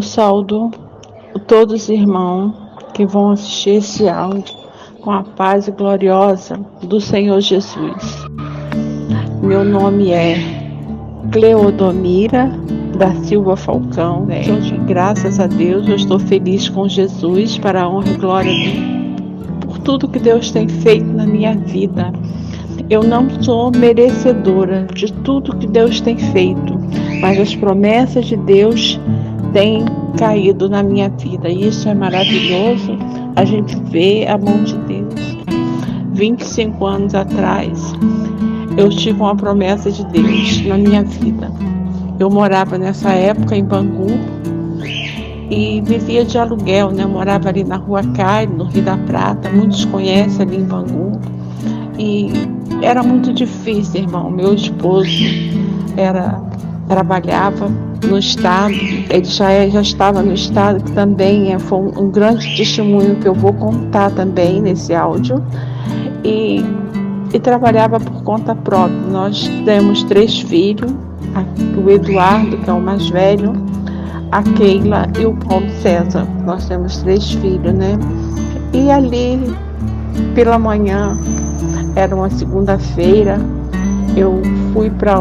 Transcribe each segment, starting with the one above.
Eu saúdo todos os irmãos que vão assistir esse áudio com a paz gloriosa do Senhor Jesus. Meu nome é Cleodomira da Silva Falcão. Hoje, graças a Deus, eu estou feliz com Jesus, para a honra e glória por tudo que Deus tem feito na minha vida. Eu não sou merecedora de tudo que Deus tem feito, mas as promessas de Deus têm caído na minha vida. E isso é maravilhoso, a gente vê a mão de Deus. 25 anos atrás, eu tive uma promessa de Deus na minha vida. Eu morava nessa época em Bangu e vivia de aluguel, né? Eu morava ali na Rua Cairo, no Rio da Prata, muitos conhecem ali em Bangu. E era muito difícil, irmão. Meu esposo trabalhava no estado, ele já estava no estado, que também foi um grande testemunho que eu vou contar também nesse áudio. E trabalhava por conta própria. Nós temos 3 filhos, o Eduardo, que é o mais velho, a Keila e o Paulo César. Nós temos 3 filhos, né? E ali, pela manhã, era uma segunda-feira, eu fui para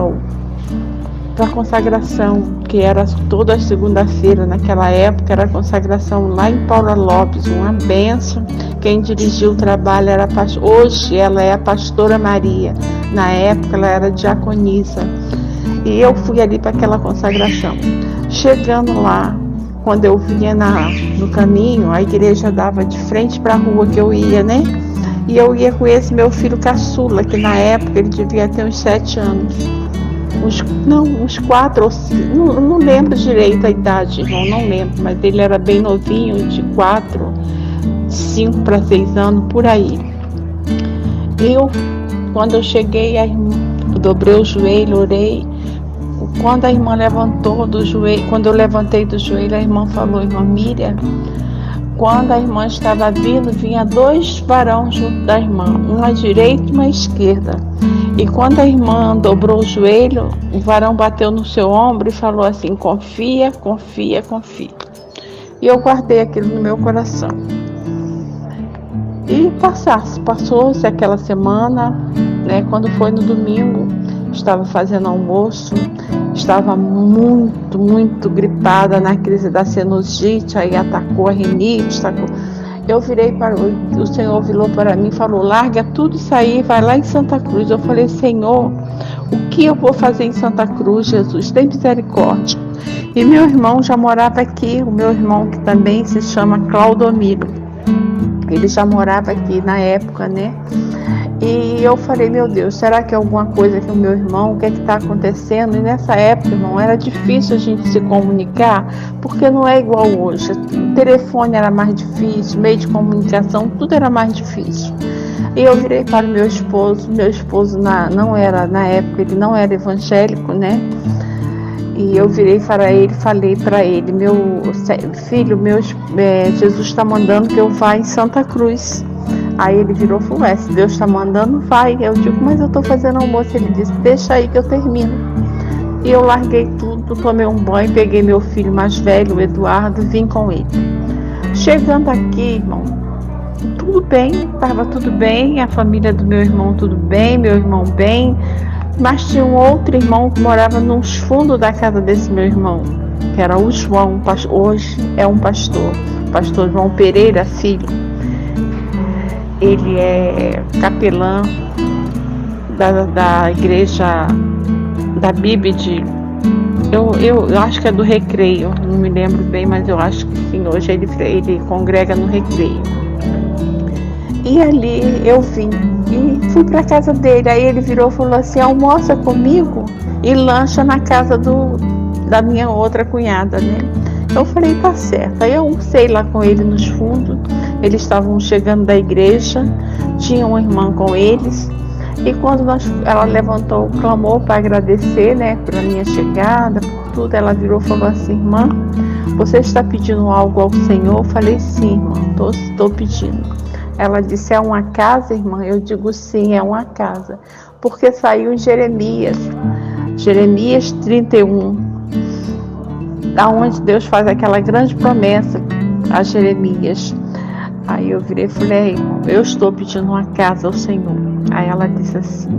a consagração, que era toda segunda-feira, naquela época era a consagração lá em Paula Lopes, uma bênção. Quem dirigiu o trabalho era hoje ela é a pastora Maria, na época ela era diaconisa, e eu fui ali para aquela consagração. Chegando lá, quando eu vinha no caminho, a igreja dava de frente para a rua que eu ia, né? E eu ia com esse meu filho caçula, que na época ele devia ter uns 7 anos. Uns 4 ou 5, não lembro direito a idade, irmão, não lembro, mas ele era bem novinho, de 5 para 6 anos, por aí. Quando eu cheguei, eu dobrei o joelho, orei. Quando a irmã levantou do joelho, quando eu levantei do joelho, a irmã falou: irmã Miriam, quando a irmã estava vindo, vinha 2 varões junto da irmã, um à direita e uma à esquerda. E quando a irmã dobrou o joelho, o varão bateu no seu ombro e falou assim: confia, confia, confia. E eu guardei aquilo no meu coração. E passou-se aquela semana, né? Quando foi no domingo, estava fazendo almoço, estava muito, muito gripada na crise da sinusite, aí atacou a rinite, Eu virei o Senhor virou para mim e falou: larga tudo isso aí, vai lá em Santa Cruz. Eu falei: Senhor, o que eu vou fazer em Santa Cruz, Jesus? Tem misericórdia. E meu irmão já morava aqui, o meu irmão, que também se chama Claudomiro. Ele já morava aqui na época, né? E eu falei: meu Deus, será que é alguma coisa que o meu irmão, o que é que está acontecendo? E nessa época, irmão, era difícil a gente se comunicar, porque não é igual hoje. O telefone era mais difícil, meio de comunicação, tudo era mais difícil. E eu virei para o meu esposo não era, na época, ele não era evangélico, né? E eu virei para ele, falei para ele: meu filho, Jesus está mandando que eu vá em Santa Cruz. Aí ele virou e falou: se Deus está mandando, vai. Eu digo: mas eu estou fazendo almoço. Ele disse: deixa aí que eu termino. E eu larguei tudo, tomei um banho, peguei meu filho mais velho, o Eduardo, vim com ele. Chegando aqui, irmão, tudo bem, estava tudo bem, a família do meu irmão tudo bem, meu irmão bem, mas tinha um outro irmão que morava nos fundos da casa desse meu irmão, que era o João, hoje é um pastor, o pastor João Pereira Filho. Ele é capelã da igreja da Bíblia eu acho que é do Recreio, não me lembro bem, mas eu acho que sim, hoje ele congrega no Recreio. E ali eu vim e fui para a casa dele. Aí ele virou e falou assim: almoça comigo e lancha na casa da minha outra cunhada, né? Eu falei: tá certo. Aí eu almocei lá com ele nos fundos. Eles estavam chegando da igreja, tinha uma irmã com eles. E quando ela levantou o clamor para agradecer, né, pela minha chegada, por tudo, ela virou e falou assim: irmã, você está pedindo algo ao Senhor? Eu falei: sim, irmã, estou pedindo. Ela disse: é uma casa, irmã? Eu digo: sim, é uma casa. Porque saiu em Jeremias 31, aonde Deus faz aquela grande promessa a Jeremias. Aí eu virei e falei: eu estou pedindo uma casa ao Senhor. Aí ela disse assim,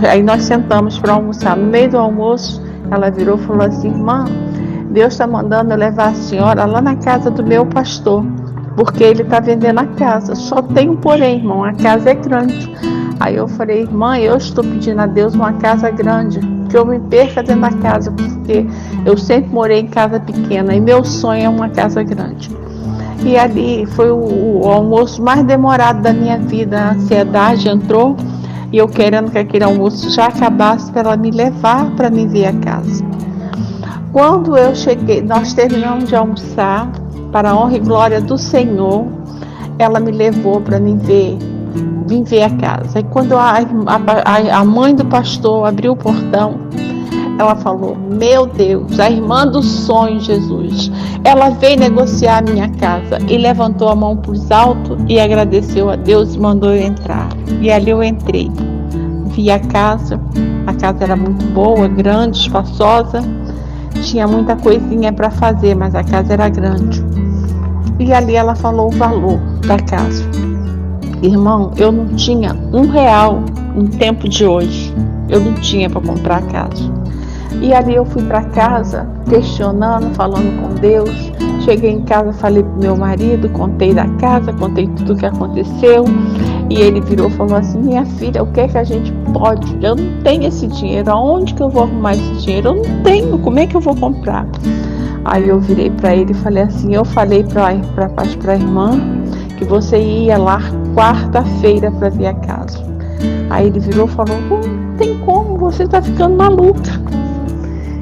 aí nós sentamos para almoçar. No meio do almoço, ela virou e falou assim: irmã, Deus está mandando eu levar a senhora lá na casa do meu pastor, porque ele está vendendo a casa. Só tem um porém, irmão, a casa é grande. Aí eu falei: irmã, eu estou pedindo a Deus uma casa grande, que eu me perca dentro da casa, porque eu sempre morei em casa pequena e meu sonho é uma casa grande. E ali foi o almoço mais demorado da minha vida. A ansiedade entrou e eu querendo que aquele almoço já acabasse para ela me levar para me ver a casa. Quando eu cheguei, nós terminamos de almoçar, para a honra e glória do Senhor, ela me levou para vim ver a casa. E quando a mãe do pastor abriu o portão, ela falou: meu Deus, a irmã do sonho, Jesus. Ela veio negociar a minha casa e levantou a mão para os altos e agradeceu a Deus e mandou eu entrar. E ali eu entrei. Vi a casa era muito boa, grande, espaçosa. Tinha muita coisinha para fazer, mas a casa era grande. E ali ela falou o valor da casa. Irmão, eu não tinha R$1 no tempo de hoje. Eu não tinha para comprar a casa. E ali eu fui para casa, questionando, falando com Deus. Cheguei em casa, falei pro meu marido, contei da casa, contei tudo o que aconteceu. E ele virou e falou assim: minha filha, o que é que a gente pode? Eu não tenho esse dinheiro, aonde que eu vou arrumar esse dinheiro? Eu não tenho, como é que eu vou comprar? Aí eu virei para ele e falei assim: eu falei para a irmã que você ia lá quarta-feira para ver a casa. Aí ele virou e falou: não tem como, você está ficando maluca.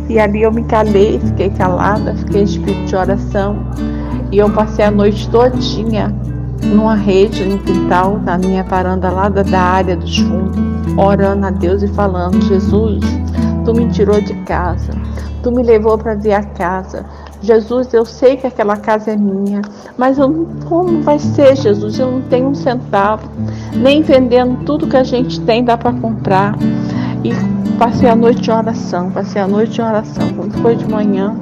E ali eu me calei, fiquei calada, fiquei em espírito de oração. E eu passei a noite todinha numa rede, no quintal, na minha varanda lá da área dos fundos, orando a Deus e falando: Jesus, tu me tirou de casa, tu me levou para ver a casa. Jesus, eu sei que aquela casa é minha, mas como vai ser, Jesus? Eu não tenho um centavo, nem vendendo tudo que a gente tem dá para comprar. E passei a noite em oração. Quando foi de manhã,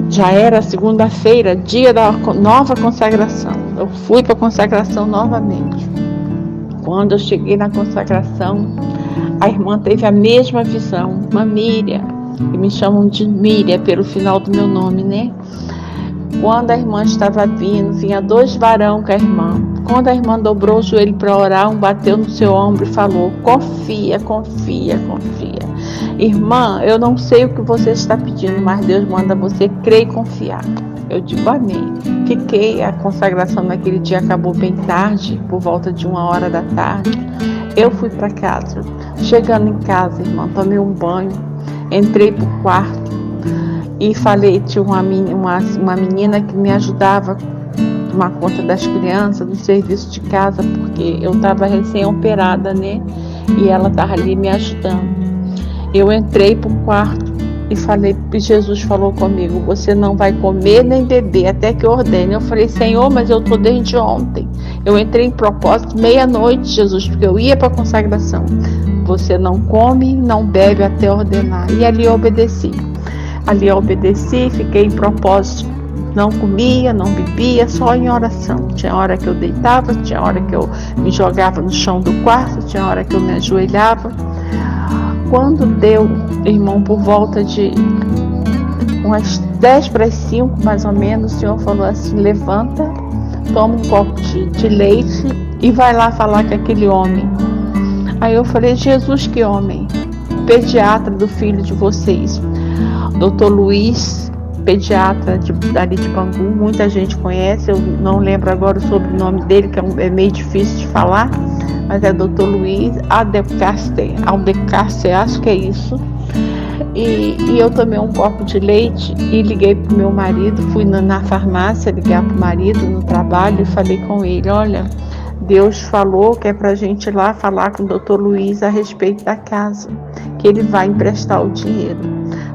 já era segunda-feira, dia da nova consagração. Eu fui para a consagração novamente. Quando eu cheguei na consagração, a irmã teve a mesma visão, uma Miriam, que me chamam de Miriam pelo final do meu nome, né? Quando a irmã estava vindo, vinha 2 varões com a irmã. Quando a irmã dobrou o joelho para orar, um bateu no seu ombro e falou: confia, confia, confia. Irmã, eu não sei o que você está pedindo, mas Deus manda você crer e confiar. Eu digo amém. A consagração naquele dia acabou bem tarde, por volta de 1h da tarde. Eu fui para casa. Chegando em casa, irmã, tomei um banho, entrei para o quarto e falei, tinha uma menina que me ajudava a tomar conta das crianças, do serviço de casa, porque eu estava recém-operada, né? E ela estava ali me ajudando. Eu entrei para o quarto e falei, Jesus falou comigo: você não vai comer nem beber até que eu ordene. Eu falei: Senhor, mas eu estou desde ontem. Eu entrei em propósito meia-noite, Jesus, porque eu ia para a consagração. Você não come, não bebe até ordenar. E ali eu obedeci. Fiquei em propósito. Não comia, não bebia, só em oração. Tinha hora que eu deitava, tinha hora que eu me jogava no chão do quarto, tinha hora que eu me ajoelhava. Quando deu, irmão, por volta de umas 10:45, mais ou menos, o Senhor falou assim: levanta, toma um copo de leite e vai lá falar com aquele homem. Aí eu falei: Jesus, que homem? Pediatra do filho de vocês, Dr. Luiz, pediatra dali de Bangu, muita gente conhece, eu não lembro agora o sobrenome dele, que é meio difícil de falar, mas é Dr. Luiz Aldecaster, acho que é isso. E eu tomei um copo de leite e liguei pro meu marido, fui na farmácia ligar pro marido no trabalho e falei com ele: olha, Deus falou que é pra gente ir lá falar com o Dr. Luiz a respeito da casa, que ele vai emprestar o dinheiro.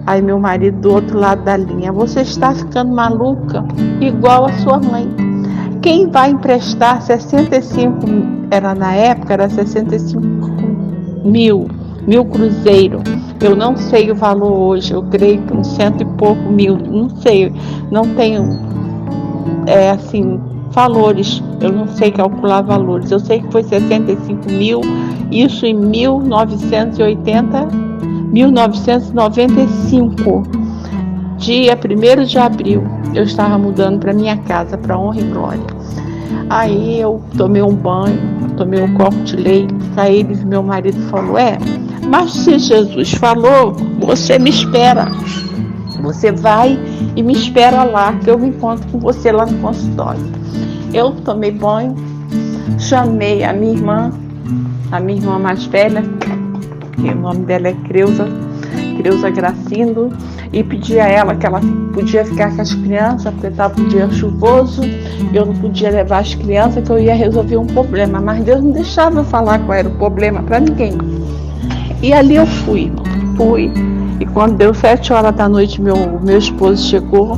Aí meu marido do outro lado da linha: você está ficando maluca, igual a sua mãe. Quem vai emprestar 65, na época era 65 mil cruzeiro. Eu não sei o valor hoje, eu creio que uns 100 e pouco mil, não sei, não tenho, valores, eu não sei calcular valores, eu sei que foi 65 mil, isso em 1995, dia 1º de abril, eu estava mudando para minha casa, para Honra e Glória. Aí eu tomei um banho, tomei um copo de leite, aí meu marido falou, mas se Jesus falou, você me espera, você vai e me espera lá, que eu me encontro com você lá no consultório. Eu tomei banho, chamei a minha irmã mais velha, que o nome dela é Creuza Gracindo, e pedi a ela que ela podia ficar com as crianças, porque estava um dia chuvoso, eu não podia levar as crianças, que eu ia resolver um problema, mas Deus não deixava eu falar qual era o problema para ninguém. E ali eu fui, e quando deu 7 horas da noite, meu esposo chegou,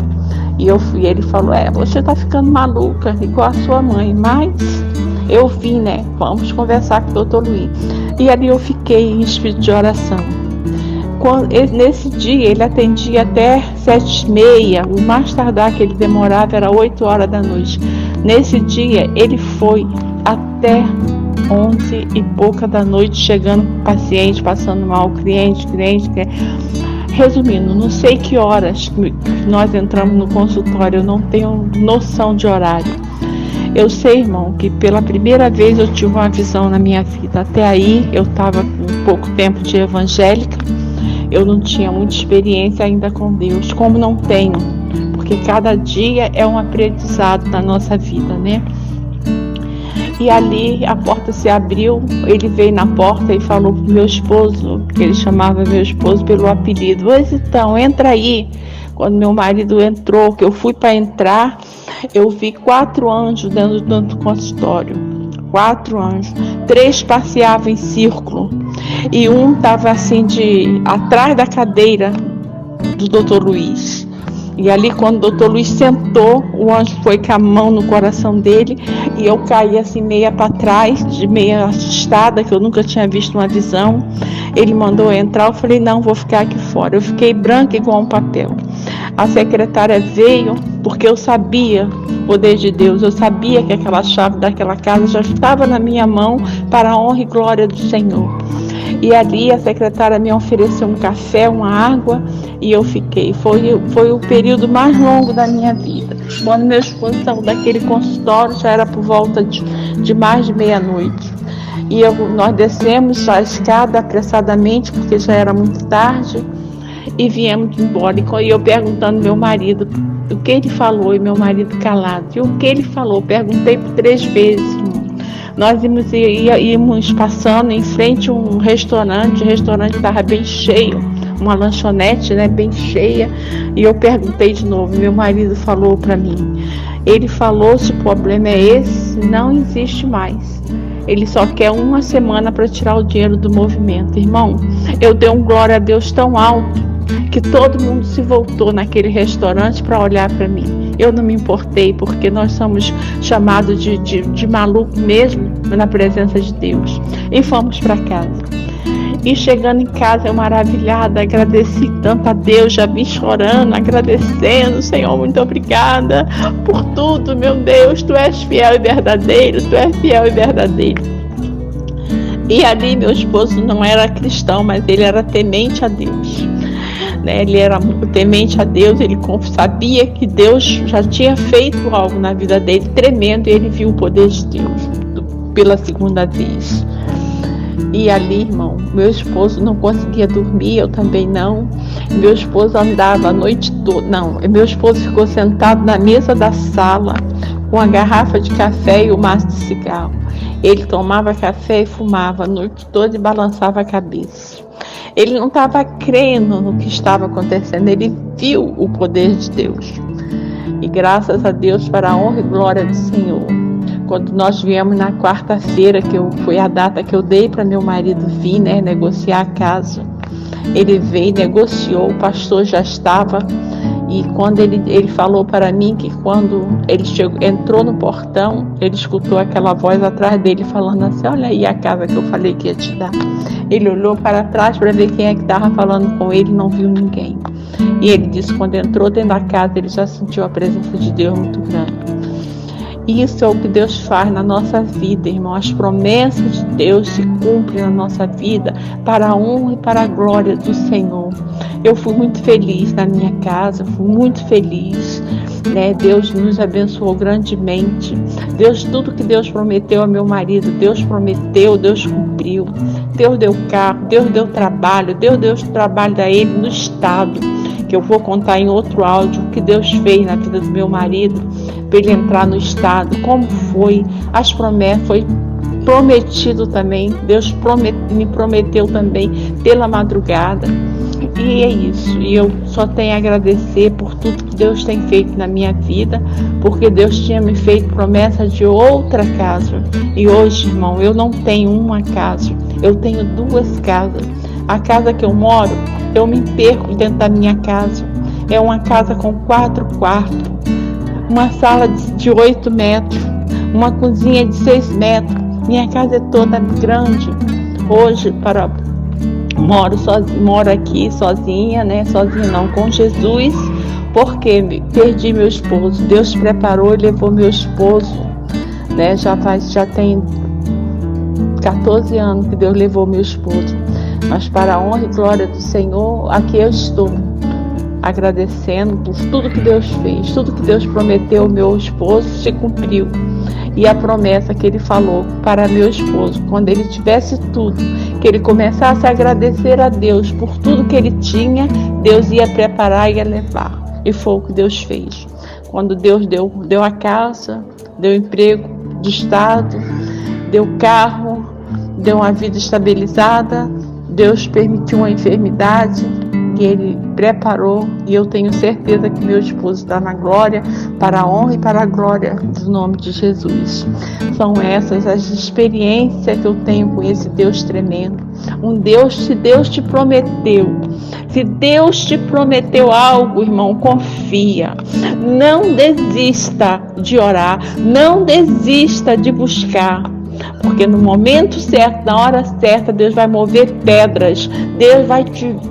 e eu fui, ele falou, você tá ficando maluca, igual a sua mãe, mas eu vim, vamos conversar com o doutor Luiz. E ali eu fiquei em espírito de oração. Nesse dia ele atendia até 7h30, o mais tardar que ele demorava era 8 horas da noite. Nesse dia ele foi até 11 e pouca da noite, chegando com o paciente, passando mal, cliente. Resumindo, não sei que horas que nós entramos no consultório, eu não tenho noção de horário. Eu sei, irmão, que pela primeira vez eu tive uma visão na minha vida. Até aí eu estava com pouco tempo de evangélica, eu não tinha muita experiência ainda com Deus, como não tenho, porque cada dia é um aprendizado na nossa vida, E ali a porta se abriu, ele veio na porta e falou pro meu esposo, que ele chamava meu esposo pelo apelido, então, entra aí. Quando meu marido entrou, que eu fui para entrar, eu vi 4 anjos dentro do consultório. 4 anjos. 3 passeavam em círculo. E um estava assim atrás da cadeira do doutor Luiz. E ali, quando o doutor Luiz sentou, o anjo foi com a mão no coração dele, e eu caí assim meia para trás, meia assustada, que eu nunca tinha visto uma visão. Ele mandou entrar, eu falei, não, vou ficar aqui fora. Eu fiquei branca igual um papel. A secretária veio, porque eu sabia o poder de Deus, eu sabia que aquela chave daquela casa já estava na minha mão para a honra e glória do Senhor. E ali a secretária me ofereceu um café, uma água, e eu fiquei. Foi o período mais longo da minha vida. Quando meu esposo saiu daquele consultório, já era por volta de mais de meia-noite. E nós descemos a escada apressadamente, porque já era muito tarde, e viemos embora. E eu perguntando ao meu marido o que ele falou, e meu marido calado. E o que ele falou? Perguntei por 3 vezes. Nós íamos passando em frente a um restaurante, o restaurante estava bem cheio, uma lanchonete, bem cheia, e eu perguntei de novo, meu marido falou para mim, ele falou, se o problema é esse, não existe mais, ele só quer 1 semana para tirar o dinheiro do movimento. Irmão, eu dei um glória a Deus tão alto, que todo mundo se voltou naquele restaurante para olhar para mim. Eu não me importei, porque nós somos chamados de maluco mesmo na presença de Deus. E fomos para casa. E chegando em casa, eu maravilhada, agradeci tanto a Deus, já vim chorando, agradecendo, Senhor, muito obrigada por tudo, meu Deus, Tu és fiel e verdadeiro, Tu és fiel e verdadeiro. E ali meu esposo não era cristão, mas ele era temente a Deus. Ele era muito temente a Deus, ele sabia que Deus já tinha feito algo na vida dele tremendo, e ele viu o poder de Deus pela 2ª vez. E ali, irmão, meu esposo não conseguia dormir, eu também não. Meu esposo andava a noite toda, meu esposo ficou sentado na mesa da sala com a garrafa de café e o maço de cigarro. Ele tomava café e fumava a noite toda e balançava a cabeça. Ele não estava crendo no que estava acontecendo, ele viu o poder de Deus. E graças a Deus, para a honra e glória do Senhor, quando nós viemos na quarta-feira, que foi a data que eu dei para meu marido vir, negociar a casa, ele veio, negociou, o pastor já estava, e quando ele falou para mim que quando ele entrou no portão, ele escutou aquela voz atrás dele falando assim, olha aí a casa que eu falei que ia te dar. Ele olhou para trás para ver quem é que estava falando com ele, não viu ninguém. E ele disse que quando entrou dentro da casa, ele já sentiu a presença de Deus muito grande. Isso é o que Deus faz na nossa vida, irmão. As promessas de Deus se cumprem na nossa vida para a honra e para a glória do Senhor. Eu fui muito feliz na minha casa, fui muito feliz, né? Deus nos abençoou grandemente. Tudo que Deus prometeu ao meu marido, Deus prometeu, Deus cumpriu. Deus deu carro, Deus deu trabalho, Deus deu trabalho a ele no estado, que eu vou contar em outro áudio, o que Deus fez na vida do meu marido, para ele entrar no estado, como foi, as promessas, foi prometido também, Deus me prometeu também pela madrugada. E é isso, e eu só tenho a agradecer por tudo que Deus tem feito na minha vida, porque Deus tinha me feito promessa de outra casa, e hoje, irmão, eu não tenho uma casa, eu tenho 2 casas. A casa que eu moro, eu me perco dentro da minha casa, é uma casa com 4 quartos, uma sala de 8 metros, uma cozinha de 6 metros, minha casa é toda grande. Hoje, moro aqui sozinha, né? Sozinha não, com Jesus, porque perdi meu esposo. Deus preparou e levou meu esposo, né? Já tem 14 anos que Deus levou meu esposo. Mas para a honra e glória do Senhor, aqui eu estou, agradecendo por tudo que Deus fez, tudo que Deus prometeu ao meu esposo se cumpriu. E a promessa que ele falou para meu esposo, quando ele tivesse tudo, que ele começasse a agradecer a Deus por tudo que ele tinha, Deus ia preparar e ia levar. E foi o que Deus fez. Quando Deus deu a casa, deu emprego de estado, deu carro, deu uma vida estabilizada, Deus permitiu uma enfermidade e Ele preparou, e eu tenho certeza que meu esposo está na glória, para a honra e para a glória do nome de Jesus. São essas as experiências que eu tenho com esse Deus tremendo. Se Deus te prometeu algo, irmão, confia. Não desista de orar, não desista de buscar. Porque no momento certo, na hora certa, Deus vai mover pedras, Deus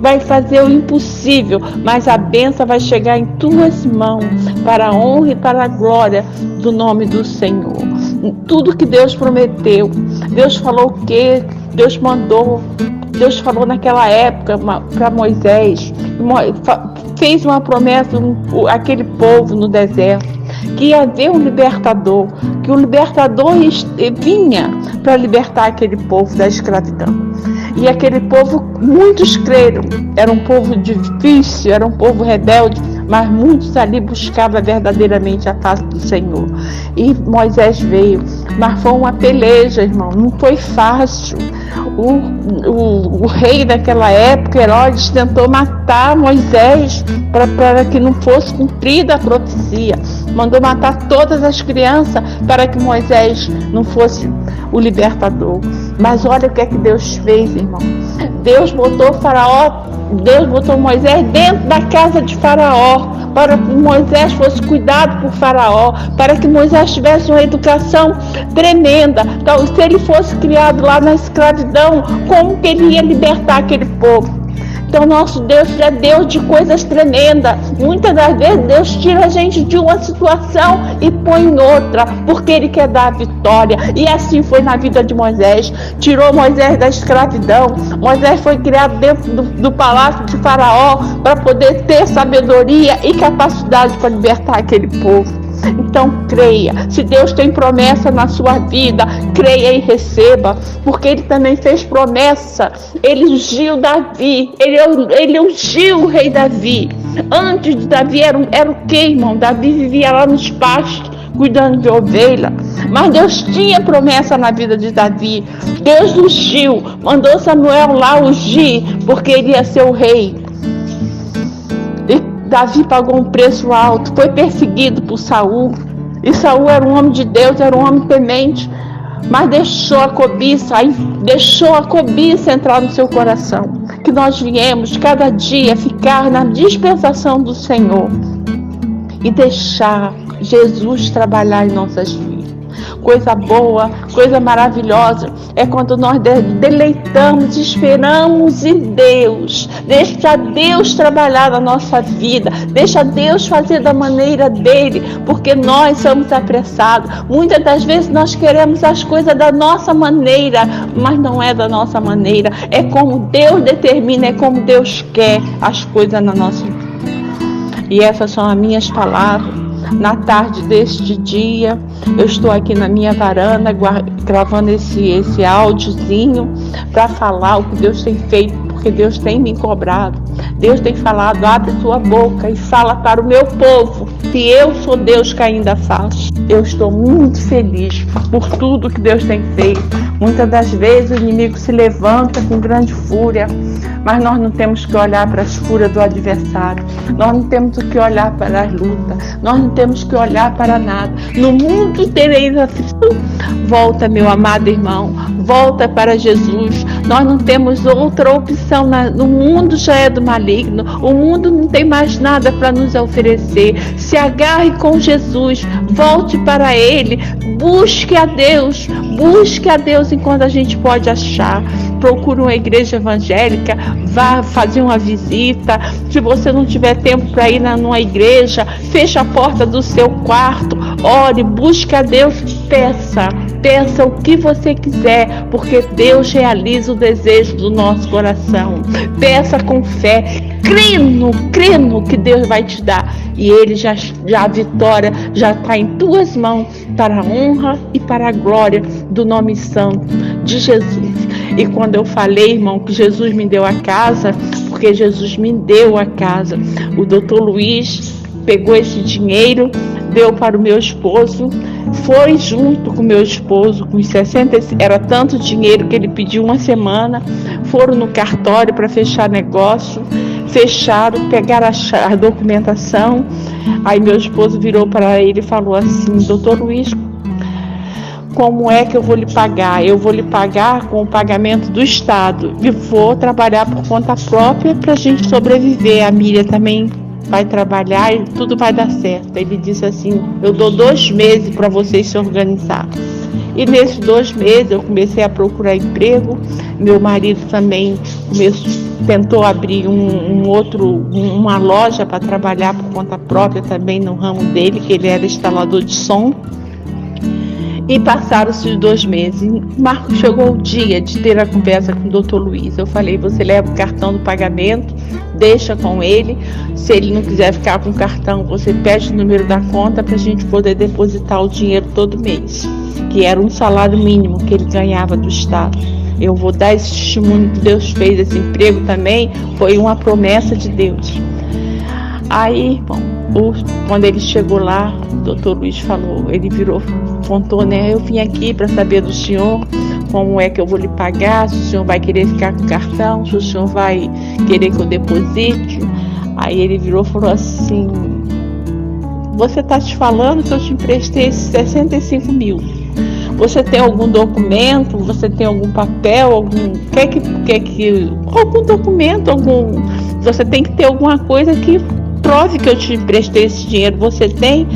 vai fazer o impossível, mas a bênção vai chegar em tuas mãos, para a honra e para a glória do nome do Senhor. Tudo que Deus prometeu, Deus falou o quê? Deus falou naquela época para Moisés, fez uma promessa àquele povo no deserto, que ia haver um libertador, que o libertador vinha para libertar aquele povo da escravidão. E aquele povo, muitos creram, era um povo difícil, era um povo rebelde, mas muitos ali buscavam verdadeiramente a face do Senhor. E Moisés veio, mas foi uma peleja, irmão, não foi fácil. O rei daquela época, Herodes, tentou matar Moisés para que não fosse cumprida a profecia. Mandou matar todas as crianças para que Moisés não fosse o libertador. Mas olha o que é que Deus fez, irmão. Deus botou Moisés dentro da casa de Faraó, para que Moisés fosse cuidado por Faraó, para que Moisés tivesse uma educação tremenda. Então, se ele fosse criado lá na escravidão, como que ele ia libertar aquele povo? Então, nosso Deus é Deus de coisas tremendas. Muitas das vezes, Deus tira a gente de uma situação e põe em outra, porque Ele quer dar a vitória. E assim foi na vida de Moisés. Tirou Moisés da escravidão. Moisés foi criado dentro do palácio de Faraó para poder ter sabedoria e capacidade para libertar aquele povo. Então creia, se Deus tem promessa na sua vida, creia e receba, porque Ele também fez promessa. Ele ungiu Davi, ele ungiu o rei Davi. Antes de Davi era o que, irmão? Davi vivia lá nos pastos, cuidando de ovelha, mas Deus tinha promessa na vida de Davi. Deus ungiu, mandou Samuel lá ungir, porque ele ia ser o rei. Davi pagou um preço alto, foi perseguido por Saul, e Saul era um homem de Deus, era um homem temente, mas deixou a cobiça entrar no seu coração. Que nós viemos cada dia ficar na dispensação do Senhor e deixar Jesus trabalhar em nossas vidas. Coisa boa, coisa maravilhosa é quando nós deleitamos, esperamos em Deus. Deixa Deus trabalhar na nossa vida, deixa Deus fazer da maneira dele, porque nós somos apressados. Muitas das vezes nós queremos as coisas da nossa maneira, mas não é da nossa maneira. É como Deus determina, é como Deus quer as coisas na nossa vida. E essas são as minhas palavras. Na tarde deste dia, eu estou aqui na minha varanda gravando esse áudiozinho para falar o que Deus tem feito, porque Deus tem me cobrado. Deus tem falado, abre sua boca e fala para o meu povo que eu sou Deus que ainda faço. Eu estou muito feliz por tudo que Deus tem feito. Muitas das vezes o inimigo se levanta com grande fúria, mas nós não temos que olhar para as fúrias do adversário. Nós não temos que olhar para as lutas. Nós não temos que olhar para nada. No mundo tereis aflição. Volta, meu amado irmão. Volta para Jesus. Nós não temos outra opção. No mundo já é do maligno. O mundo não tem mais nada para nos oferecer. Se agarre com Jesus. Volte para Ele. Busque a Deus. Busque a Deus enquanto a gente pode achar. Procure uma igreja evangélica, vá fazer uma visita. Se você não tiver tempo para ir numa igreja, feche a porta do seu quarto, ore, busque a Deus, peça o que você quiser, porque Deus realiza o desejo do nosso coração. Peça com fé, crê no que Deus vai te dar, e Ele já a vitória já está em tuas mãos, para a honra e para a glória do nome santo de Jesus. E quando eu falei, irmão, que Jesus me deu a casa, porque Jesus me deu a casa, o doutor Luiz pegou esse dinheiro, deu para o meu esposo, foi junto com o meu esposo, com 60, era tanto dinheiro que ele pediu uma semana, foram no cartório para fechar negócio, fecharam, pegaram a documentação. Aí meu esposo virou para ele e falou assim: doutor Luiz, como é que eu vou lhe pagar? Eu vou lhe pagar com o pagamento do Estado e vou trabalhar por conta própria para a gente sobreviver. A Miriam também vai trabalhar e tudo vai dar certo. Ele disse assim: eu dou 2 meses para vocês se organizar. E nesses 2 meses eu comecei a procurar emprego. Meu marido também tentou abrir uma loja para trabalhar por conta própria também no ramo dele, que ele era instalador de som. E passaram-se os 2 meses. Marcos, chegou o dia de ter a conversa com o doutor Luiz. Eu falei: você leva o cartão do pagamento, deixa com ele. Se ele não quiser ficar com o cartão, você pede o número da conta para a gente poder depositar o dinheiro todo mês, que era um salário mínimo que ele ganhava do Estado. Eu vou dar esse testemunho que Deus fez. Esse emprego também foi uma promessa de Deus. Aí, bom, quando ele chegou lá, o doutor Luiz falou, ele virou, contou, né? Eu vim aqui para saber do senhor como é que eu vou lhe pagar, se o senhor vai querer ficar com o cartão, se o senhor vai querer que eu deposite. Aí ele virou e falou assim: você está te falando que eu te emprestei esses 65 mil. Você tem algum documento? Você tem algum papel? Algum documento? Você tem que ter alguma coisa que prove que eu te emprestei esse dinheiro. Você tem?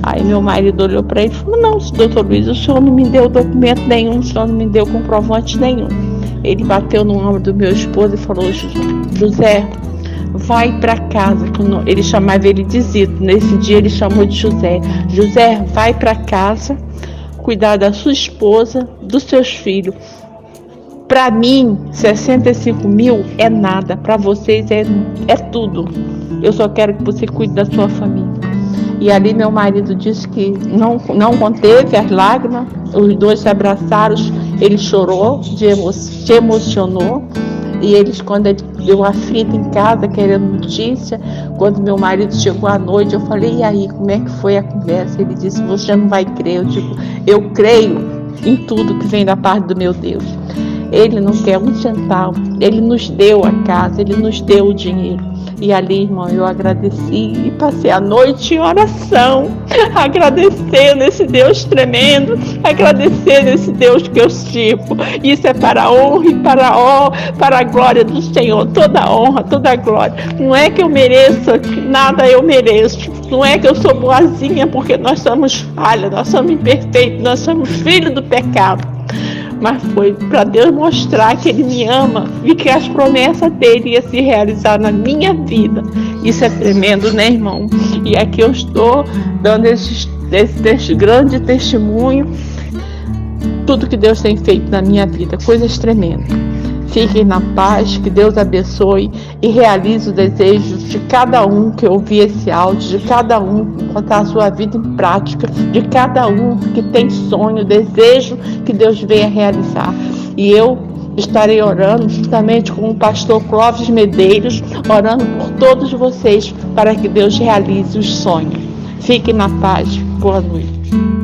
Aí meu marido olhou para ele e falou: não, doutor Luiz, o senhor não me deu documento nenhum, o senhor não me deu comprovante nenhum. Ele bateu no ombro do meu esposo e falou: José, vai para casa. Ele chamava ele de Zito, nesse dia ele chamou de José. José, vai para casa, cuidar da sua esposa, dos seus filhos. Para mim, 65 mil é nada, para vocês é tudo. Eu só quero que você cuide da sua família. E ali meu marido disse que não conteve as lágrimas, os dois se abraçaram, ele chorou, se emocionou. E eles, quando ele deu aflito em casa, querendo notícia, quando meu marido chegou à noite, eu falei: e aí, como é que foi a conversa? Ele disse: você não vai crer. Eu digo: eu creio em tudo que vem da parte do meu Deus. Ele não quer um centavo, ele nos deu a casa, ele nos deu o dinheiro. E ali, irmão, eu agradeci e passei a noite em oração, agradecendo esse Deus tremendo, agradecendo esse Deus que eu sirvo. Isso é para a honra e para a glória do Senhor, toda a honra, toda a glória. Não é que eu mereça, nada eu mereço. Não é que eu sou boazinha, porque nós somos falhas, nós somos imperfeitos, nós somos filhos do pecado. Mas foi para Deus mostrar que Ele me ama e que as promessas dele iam se realizar na minha vida. Isso é tremendo, né, irmão? E aqui eu estou dando esse grande testemunho, tudo que Deus tem feito na minha vida, coisas tremendas. Fiquem na paz, que Deus abençoe e realize os desejos de cada um que ouvir esse áudio, de cada um que botar a sua vida em prática, de cada um que tem sonho, desejo que Deus venha realizar. E eu estarei orando juntamente com o pastor Clóvis Medeiros, orando por todos vocês para que Deus realize os sonhos. Fiquem na paz. Boa noite.